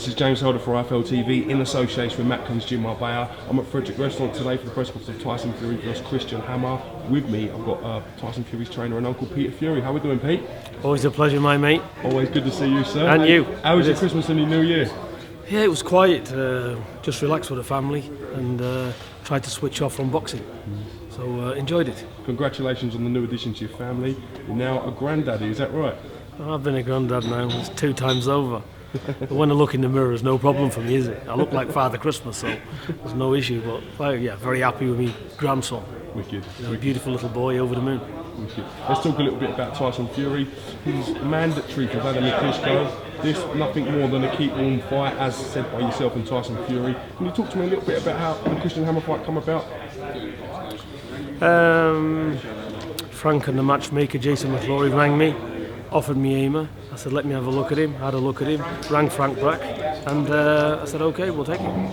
This is James Holder for IFL TV in association with Macklin's Gym Marbella. I'm at Frederick Restaurant today for the press conference of Tyson Fury vs Christian Hammer. With me, I've got Tyson Fury's trainer and uncle, Peter Fury. How are we doing, Pete? Always a pleasure, my mate. Always good to see you, sir. And you. How was your Christmas and your New Year? Yeah, it was quiet. Just relaxed with the family and tried to switch off from boxing. So enjoyed it. Congratulations on the new addition to your family. You're now a granddaddy, is that right? I've been a granddad now. It's 2 times over. But when I look in the mirror, it's no problem for me, is it? I look like Father Christmas, so there's no issue. But well, yeah, very happy with me grandson. Wicked. A beautiful little boy over the moon. Wicked. Let's talk a little bit about Tyson Fury. He's mandatory for WLADIMIR KLITCHSKO. This nothing more than a keep warm fight, as said by yourself and Tyson Fury. Can you talk to me a little bit about how the Christian Hammer fight come about? Frank and the matchmaker Jason McClory rang me, offered me Aimer. I said, let me have a look at him. Had a look at him, rang Frank back, and I said, okay, we'll take him.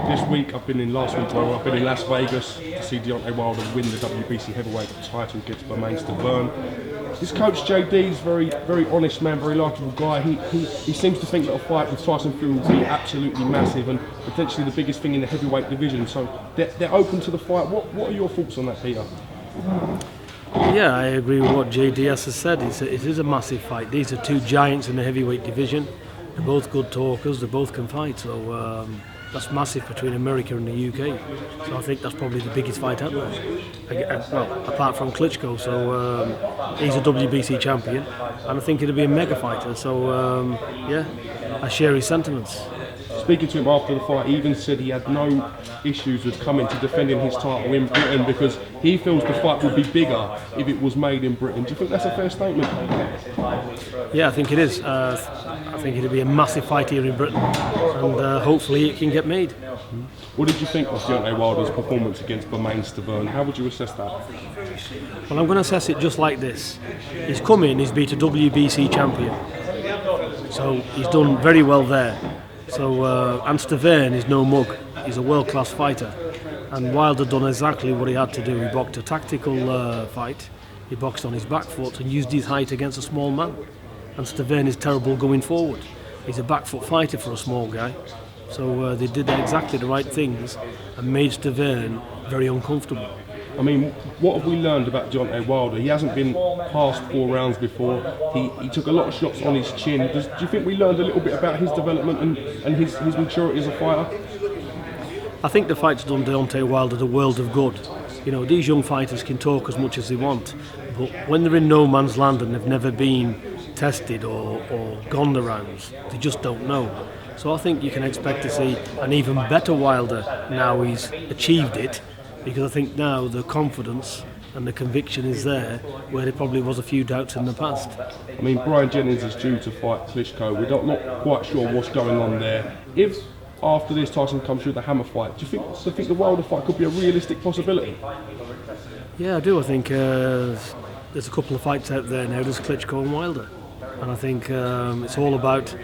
This week, I've been in Las Vegas to see Deontay Wilder win the WBC heavyweight title against Stavern. This coach JD is very honest man, very likeable guy. He seems to think that a fight with Tyson Fury will be absolutely massive and potentially the biggest thing in the heavyweight division. So they're open to the fight. What are your thoughts on that, Peter? Yeah, I agree with what JD has said. It is a massive fight. These are 2 giants in the heavyweight division. They're both good talkers. They both can fight. So that's massive between America and the UK. So I think that's probably the biggest fight out there. Well, apart from Klitschko. So he's a WBC champion, and I think it'll be a mega fighter. So yeah, I share his sentiments. Speaking to him after the fight, he even said he had no issues with coming to defending his title in Britain because he feels the fight would be bigger if it was made in Britain. Do you think that's a fair statement? Yeah, I think it is. I think it'll be a massive fight here in Britain, and hopefully it can get made. What did you think of Deontay Wilder's performance against Stavern? How would you assess that? Well, I'm going to assess it just like this. He's come in, he's beat a WBC champion, so he's done very well there. So and Stavern is no mug. He's a world-class fighter, and Wilder done exactly what he had to do. He boxed a tactical fight. He boxed on his back foot and used his height against a small man. And Stavern is terrible going forward. He's a back foot fighter for a small guy. So they did exactly the right things and made Stavern very uncomfortable. I mean, what have we learned about Deontay Wilder? He hasn't been past 4 rounds before. He took a lot of shots on his chin. Do you think we learned a little bit about his development and his maturity as a fighter? I think the fight's done Deontay Wilder the world of good. You know, these young fighters can talk as much as they want, but when they're in no man's land and they've never been tested or gone the rounds, they just don't know. So I think you can expect to see an even better Wilder now he's achieved it, because I think now the confidence and the conviction is there where there probably was a few doubts in the past. I mean, Brian Jennings is due to fight Klitschko. We're not quite sure what's going on there. If after this Tyson comes through the Hammer fight, do you think the Wilder fight could be a realistic possibility? Yeah, I do. I think there's a couple of fights out there now. There's Klitschko and Wilder, and I think it's all about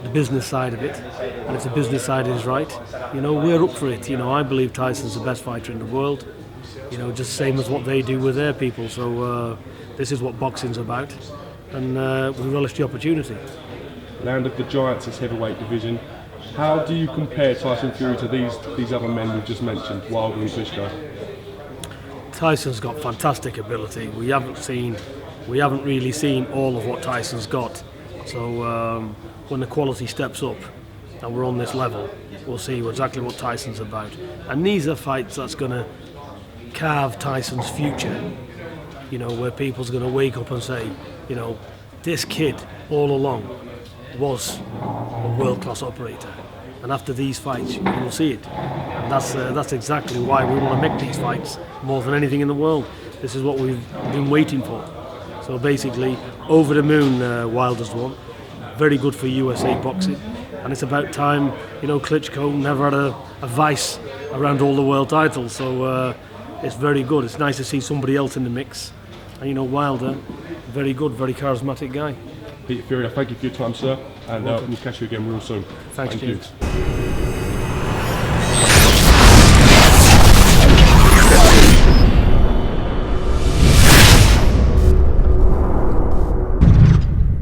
the business side of it, and if the business side is right, you know, we're up for it. You know, I believe Tyson's the best fighter in the world, you know, just same as what they do with their people. So this is what boxing's about, and we relish the opportunity. Land of the Giants is heavyweight division. How do you compare Tyson Fury to these other men we've just mentioned, Wilder and Klitschko? Tyson's got fantastic ability. We haven't really seen all of what Tyson's got. So when the quality steps up and we're on this level, we'll see exactly what Tyson's about. And these are fights that's going to carve Tyson's future. You know, where people's going to wake up and say, you know, this kid all along was a world-class operator. And after these fights, you will see it. And that's exactly why we want to make these fights more than anything in the world. This is what we've been waiting for. So basically, over the moon, Wilder's won. Very good for USA boxing, and it's about time. You know, Klitschko never had a vice around all the world titles, so it's very good. It's nice to see somebody else in the mix, and you know, Wilder, very good, very charismatic guy. Peter Fury, I thank you for your time, sir, and we'll catch you again real soon. Thank you.